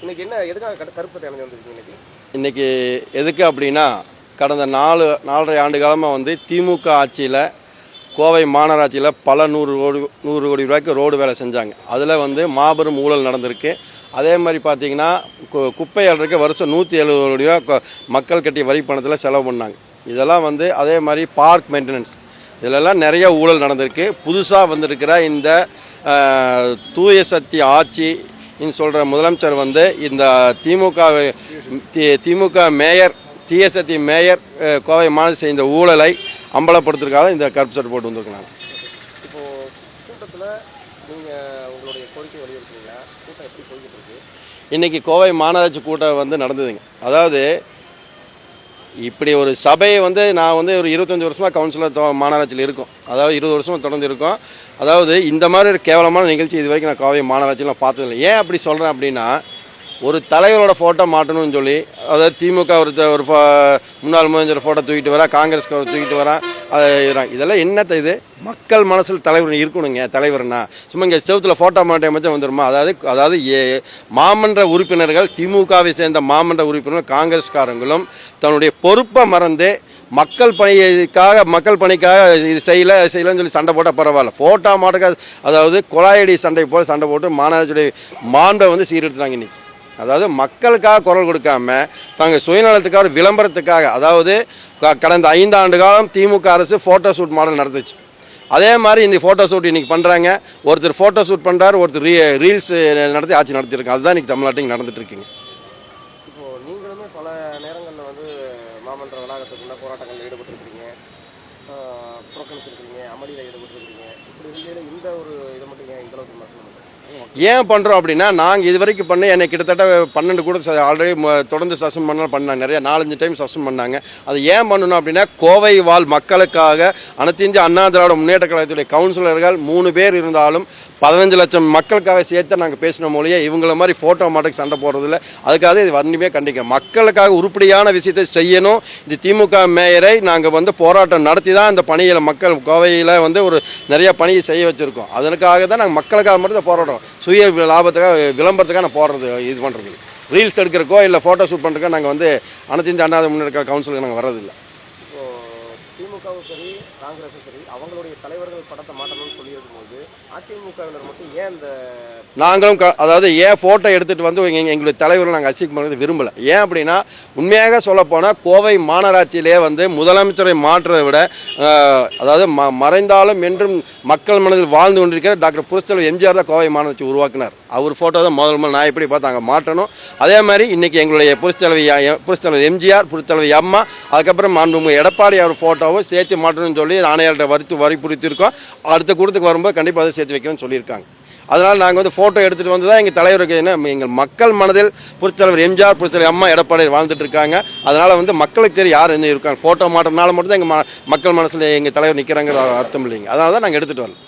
இன்னைக்கு என்ன எதுக்காக கருப்பு சட்டை அணிஞ்சு வந்திருக்கீங்க? இன்னைக்கு எதுக்கு அப்படின்னா, கடந்த 4.5 ஆண்டு காலமாக வந்து திமுக ஆட்சியில் கோவை மாநகராட்சியில் பல 100 கோடி ரூபாய்க்கு ரோடு வேலை செஞ்சாங்க. அதில் வந்து மாபெரும் ஊழல் நடந்திருக்கு. அதே மாதிரி பார்த்தீங்கன்னா குப்பை அள்ளுறதுக்கு வருஷம் 170 கோடி ரூபா மக்கள் கட்டிய வரி பணத்தில் செலவு பண்ணாங்க. இதெல்லாம் வந்து அதே மாதிரி பார்க் மெயின்டெனன்ஸ் இதிலெல்லாம் நிறைய ஊழல் நடந்திருக்கு. புதுசாக வந்திருக்கிற இந்த தூய சக்தி ஆட்சின்னு சொல்கிற முதலமைச்சர் வந்து இந்த திமுக மேயர் தீய சக்தி மேயர் கோவை மாநகராட்சி செய்த ஊழலை அம்பலப்படுத்துறதுக்காக இந்த கருப்பு சட்டை போட்டு வந்திருக்காங்க. இப்போது கூட்டத்தில் நீங்கள் உங்களுடைய கோரிக்கை வலியுறுத்துறீங்களா? கூட்டம் எப்படி போய்கிட்டு இருக்கு? இன்றைக்கி கோவை மாநகராட்சி கூட்டம் வந்து நடந்ததுங்க. அதாவது இப்படி ஒரு சபையை வந்து நான் வந்து ஒரு 25 வருஷமாக கவுன்சிலர் மாநகராட்சியில் இருக்கும். அதாவது 20 வருஷமாக தொடர்ந்து இருக்கும். அதாவது இந்த மாதிரி ஒரு கேவலமான நிகழ்ச்சி இது வரைக்கும் நான் கோவை மாநகராட்சியில் நான் பார்த்ததில்லை. ஏன் அப்படி சொல்கிறேன் அப்படின்னா, ஒரு தலைவரோட ஃபோட்டோ மாட்டணும்னு சொல்லி, அதாவது திமுக ஒரு முன்னாள் முதலமைச்சர் ஃபோட்டோ தூக்கிட்டு வரா, காங்கிரஸ்க்கு ஒரு தூக்கிட்டு வரான். இதெல்லாம் என்னத்த இது? மக்கள் மனசில் தலைவர் இருக்கணுங்க. தலைவர்னா சும்மா இங்கே செவத்தில் ஃபோட்டோ மாட்டே மச்சம் வந்துடுமா? அதாவது மாமன்ற உறுப்பினர்கள், திமுகவை சேர்ந்த மாமன்ற உறுப்பினர்கள் காங்கிரஸ்காரங்களும் தன்னுடைய பொறுப்பை மறந்து மக்கள் பணிக்காக இது செய்யலைன்னு சொல்லி சண்டை போட்டால் பரவாயில்ல. ஃபோட்டோ மாட்டுக்க அதாவது குழாயடி சண்டை போல் சண்டை போட்டு மாநகராட்சியுடைய மாண்பை வந்து சீரெடுத்துட்டாங்க இன்றைக்கி. அதாவது மக்களுக்காக குரல் கொடுக்காம தங்கள் சுயநலத்துக்காக விளம்பரத்துக்காக, அதாவது கடந்த 5 ஆண்டு காலம் திமுக அரசு ஃபோட்டோ ஷூட் மாடல் நடந்துச்சு. அதே மாதிரி இந்த ஃபோட்டோ ஷூட் இன்றைக்கி பண்ணுறாங்க. ஒருத்தர் ஃபோட்டோ ஷூட் பண்ணுறாரு, ஒருத்தர் ரீல்ஸ் நடத்தி ஆட்சி நடத்திருக்காங்க. அதுதான் இன்றைக்கி தமிழ்நாட்டில் நடந்துட்டு இருக்குங்க. இப்போது நீங்களுமே பல நேரங்களில் வந்து மாமன்ற வளாகத்துக்குள்ள போராட்டங்களில் ஈடுபட்டுருக்கிறீங்க, புறக்கணிச்சிருக்கிறீங்க, அமளியில் ஈடுபட்டுருக்கிறீங்க. இப்படி இருக்கையில் இந்த ஒரு இதை மட்டும் ஏன் இந்தளவுக்கு விமர்சனம்? ஏன் பண்ணுறோம் அப்படின்னா, நாங்கள் இது வரைக்கும் பண்ணி என்னை கிட்டத்தட்ட 12 கூட ஆல்ரெடி தொடர்ந்து சஸ்பெண்ட் பண்ணாங்க. நிறைய 4-5 டைம் சஸ்பெண்ட் பண்ணாங்க. அது ஏன் பண்ணணும் அப்படின்னா, கோவை வாழ் மக்களுக்காக அனைத்து இந்திய அண்ணா திராவிட முன்னேற்ற கழகத்துடைய கவுன்சிலர்கள் 3 பேர் இருந்தாலும் 15 லட்சம் மக்களுக்காக சேர்த்து நாங்கள் பேசின மொழியே இவங்கள மாதிரி ஃபோட்டோ மாட்டுக்கு சண்டை போடுறதில்ல. அதுக்காக இது வன்மையாக கண்டிக்கிறோம். மக்களுக்காக உருப்படியான விஷயத்தை செய்யணும். இந்த திமுக மேயரை நாங்கள் வந்து போராட்டம் நடத்தி தான் இந்த பணியில் மக்கள் கோவையில் வந்து ஒரு நிறைய பணியை செய்ய வச்சுருக்கோம். அதற்காக தான் நாங்கள் மக்களுக்காக மட்டும் தான் போராடுறோம். சுய லாபத்துக்காக விளம்பரத்துக்காக நான் போடுறது இது பண்ணுறது ரீல்ஸ் எடுக்கிறக்கோ இல்லை ஃபோட்டோ ஷூட் பண்ணுறக்கோ நாங்கள் வந்து அனைத்து இந்திய அண்ணா முன்னேற்ற கவுன்சிலுக்கு நாங்கள் வர்றதில்லை. இப்போது திமுகவும் சரி காங்கிரஸும் சரி அவங்களுடைய தலைவர்கள் படத்தை மாட்டணும்னு சொல்லியிருக்கும்போது அதிமுகவினர் மட்டும் ஏன் இந்த நாங்களும் அதாவது ஏன் ஃபோட்டோ எடுத்துகிட்டு வந்து எங்களுடைய தலைவர்கள் நாங்கள் அசிங்கம் பண்ணுறது விரும்பலை. ஏன் அப்படின்னா, உண்மையாக சொல்லப்போனால் கோவை மாநகராட்சியிலே வந்து முதலமைச்சரை மாற்றுறதை விட அதாவது மறைந்தாலும் என்றும் மக்கள் மனதில் வாழ்ந்து கொண்டிருக்கிற டாக்டர் புரட்சித்தலைவர் எம்ஜிஆர் தான் கோவை மாநகராட்சி உருவாக்கினார். அவர் ஃபோட்டோ தான் முதல் நான் எப்படி பார்த்து அங்கே மாற்றணும். அதே மாதிரி இன்றைக்கி எங்களுடைய புரட்சித்தலைவர் எம்ஜிஆர், புரட்சித்தலைவர் அம்மா, அதுக்கப்புறம் மாண்புமிகு எடப்பாடி அவர் ஃபோட்டோவை சேர்த்து மாற்றணும்னு சொல்லி ஆணையாளர்கிட்ட வற்புறுத்தியிருக்கோம். அடுத்த கூட்டத்துக்கு வரும்போது கண்டிப்பாக அதை சேர்த்து வைக்கணும்னு சொல்லியிருக்காங்க. அதனால் நாங்கள் வந்து ஃபோட்டோ எடுத்துகிட்டு வந்து தான் எங்கள் தலைவருக்கு என்ன எங்கள் மக்கள் மனதில் புரட்சித்தலைவர் எம்ஜிஆர், புரட்சித்தலைவர் அம்மா, எடப்பாடி வாழ்ந்துட்டு இருக்காங்க. அதனால் வந்து மக்களுக்கு தெரியும் யார் என்ன இருக்காங்க. ஃபோட்டோ மாற்றனால மட்டும் தான் எங்கள் மக்கள் மனசில் எங்கள் தலைவர் நிற்கிறாங்கிற அர்த்தம் இல்லைங்க. அதனால தான் நாங்கள் எடுத்துகிட்டு வரல.